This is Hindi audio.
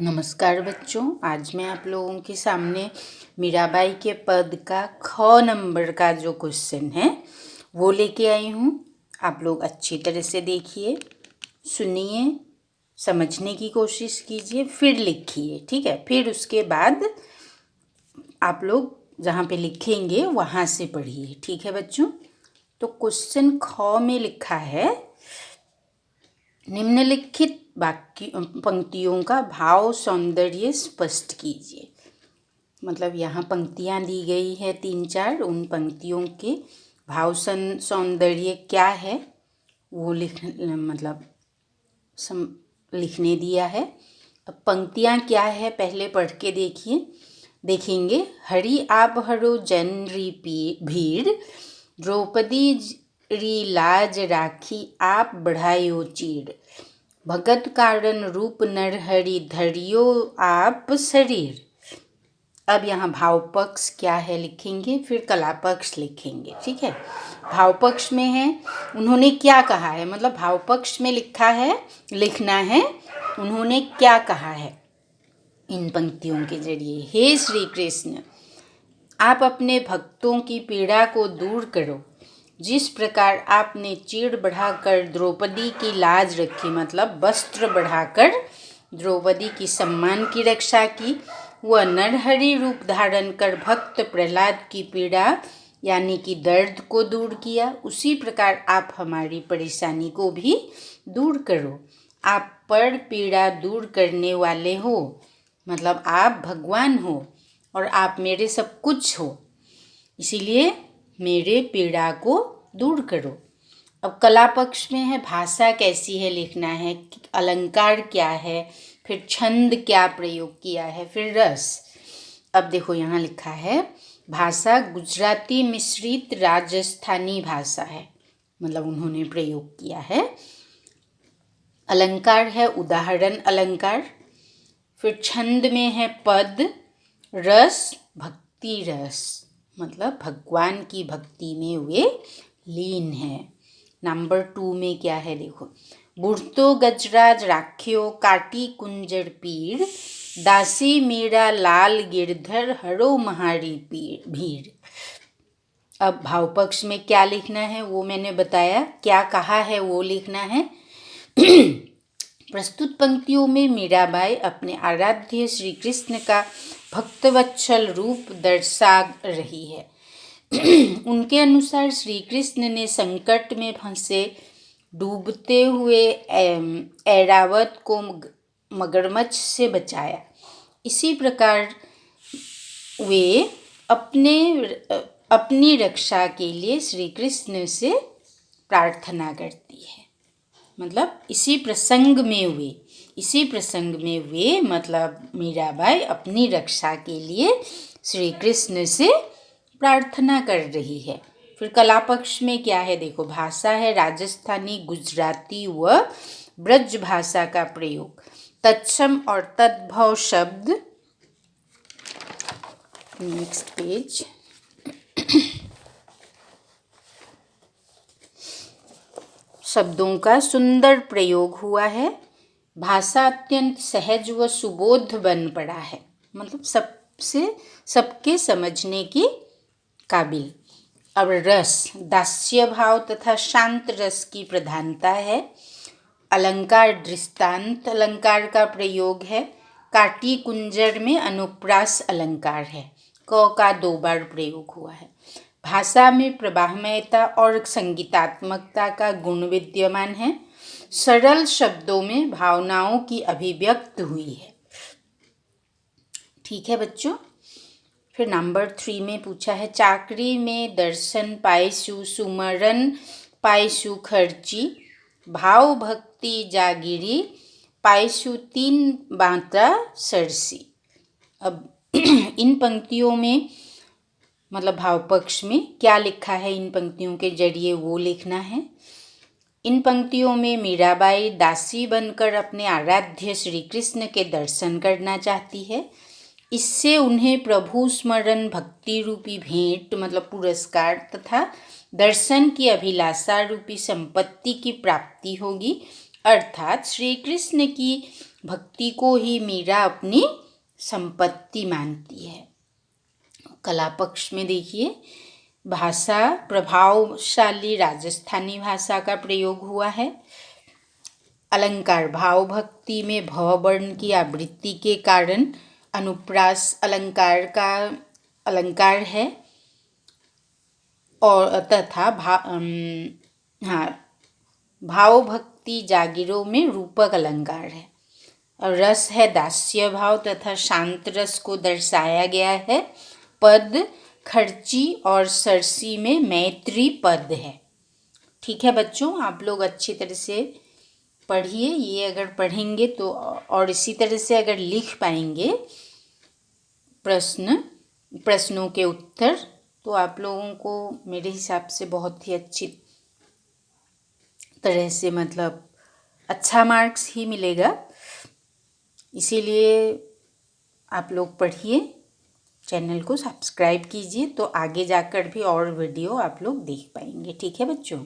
नमस्कार बच्चों, आज मैं आप लोगों के सामने मीराबाई के पद का ख नंबर का जो क्वेश्चन है वो लेके आई हूँ। आप लोग अच्छी तरह से देखिए, सुनिए, समझने की कोशिश कीजिए, फिर लिखिए। ठीक है, फिर उसके बाद आप लोग जहाँ पे लिखेंगे वहाँ से पढ़िए। ठीक है बच्चों, तो क्वेश्चन ख में लिखा है, निम्नलिखित वाक्य पंक्तियों का भाव सौंदर्य स्पष्ट कीजिए। मतलब यहाँ पंक्तियाँ दी गई है 3-4, उन पंक्तियों के भाव सौंदर्य क्या है वो लिखने दिया है। अब पंक्तियाँ क्या है पहले पढ़ के देखेंगे। हरि आप हरो जन री भीड़, द्रौपदी री लाज राखी आप बढ़ायो चीड़, भगत कारण रूप नरहरि धरियो आप शरीर। अब यहाँ भाव पक्ष क्या है लिखेंगे, फिर कला पक्ष लिखेंगे। ठीक है, भाव पक्ष में है उन्होंने क्या कहा है, मतलब भाव पक्ष में लिखना है उन्होंने क्या कहा है इन पंक्तियों के जरिए। हे श्री कृष्ण, आप अपने भक्तों की पीड़ा को दूर करो। जिस प्रकार आपने चीड़ बढ़ाकर द्रौपदी की लाज रखी, मतलब वस्त्र बढ़ाकर द्रौपदी की सम्मान की रक्षा की, वह नरहरि रूप धारण कर भक्त प्रहलाद की पीड़ा यानी कि दर्द को दूर किया, उसी प्रकार आप हमारी परेशानी को भी दूर करो। आप पर पीड़ा दूर करने वाले हो, मतलब आप भगवान हो और आप मेरे सब कुछ हो, इसीलिए मेरे पीड़ा को दूर करो। अब कला पक्ष में है, भाषा कैसी है लिखना है, अलंकार क्या है, फिर छंद क्या प्रयोग किया है, फिर रस। अब देखो यहाँ लिखा है, भाषा गुजराती मिश्रित राजस्थानी भाषा है, मतलब उन्होंने प्रयोग किया है। अलंकार है उदाहरण अलंकार, फिर छंद में है पद, रस भक्ति रस, मतलब भगवान की भक्ति में वे लीन है। नंबर 2 में क्या है देखो, बुढ़तो गजराज राख्यो काटी कुंजर पीर, दासी मीरा लाल गिरधर हरो महारी भीड़। अब भाव पक्ष में क्या लिखना है वो मैंने बताया, क्या कहा है वो लिखना है। प्रस्तुत पंक्तियों में मीराबाई अपने आराध्य श्री कृष्ण का भक्तवत्सल रूप दर्शा रही है। उनके अनुसार श्री कृष्ण ने संकट में फंसे डूबते हुए ऐरावत को मगरमच्छ से बचाया। इसी प्रकार वे अपनी रक्षा के लिए श्री कृष्ण से प्रार्थना करती है। मतलब इसी प्रसंग में वे मतलब मीराबाई अपनी रक्षा के लिए श्री कृष्ण से प्रार्थना कर रही है। फिर कला पक्ष में क्या है देखो, भाषा है राजस्थानी, गुजराती व ब्रज भाषा का प्रयोग, तत्सम और तद्भव शब्द। Next page. शब्दों का सुंदर प्रयोग हुआ है, भाषा अत्यंत सहज व सुबोध बन पड़ा है, मतलब सबके समझने की काबिल। अब रस, दास्य भाव तथा शांत रस की प्रधानता है। अलंकार दृष्टांत अलंकार का प्रयोग है। काटी कुंजर में अनुप्रास अलंकार है, क का 2 बार प्रयोग हुआ है। भाषा में प्रवाहमयता और संगीतात्मकता का गुण विद्यमान है। सरल शब्दों में भावनाओं की अभिव्यक्त हुई है। ठीक है बच्चों, फिर नंबर 3 में पूछा है, चाकरी में दर्शन पाइसु सुमरन पाइसु खर्ची, भाव भक्ति जागिरी पाइसु 3 बांता सरसी। अब इन पंक्तियों में मतलब भाव पक्ष में क्या लिखा है इन पंक्तियों के जरिए वो लिखना है। इन पंक्तियों में मीराबाई दासी बनकर अपने आराध्य श्री कृष्ण के दर्शन करना चाहती है। इससे उन्हें प्रभु स्मरण भक्ति रूपी भेंट मतलब पुरस्कार तथा दर्शन की अभिलाषा रूपी संपत्ति की प्राप्ति होगी अर्थात श्री कृष्ण की भक्ति को ही मीरा अपनी संपत्ति मानती है। कला पक्ष में देखिए, भाषा प्रभावशाली राजस्थानी भाषा का प्रयोग हुआ है। अलंकार, भाव भक्ति में भव वर्ण की आवृत्ति के कारण अनुप्रास अलंकार का अलंकार है और तथा भाव भक्ति जागिरों में रूपक अलंकार है। और रस है दास्य भाव तथा शांत रस को दर्शाया गया है। पद खर्ची और सरसी में मैत्री पद है। ठीक है बच्चों, आप लोग अच्छी तरह से पढ़िए। ये अगर पढ़ेंगे तो और इसी तरह से अगर लिख पाएंगे प्रश्नों के उत्तर, तो आप लोगों को मेरे हिसाब से बहुत ही अच्छी तरह से मतलब अच्छा मार्क्स ही मिलेगा। इसीलिए आप लोग पढ़िए, चैनल को सब्सक्राइब कीजिए, तो आगे जाकर भी और वीडियो आप लोग देख पाएंगे। ठीक है बच्चों।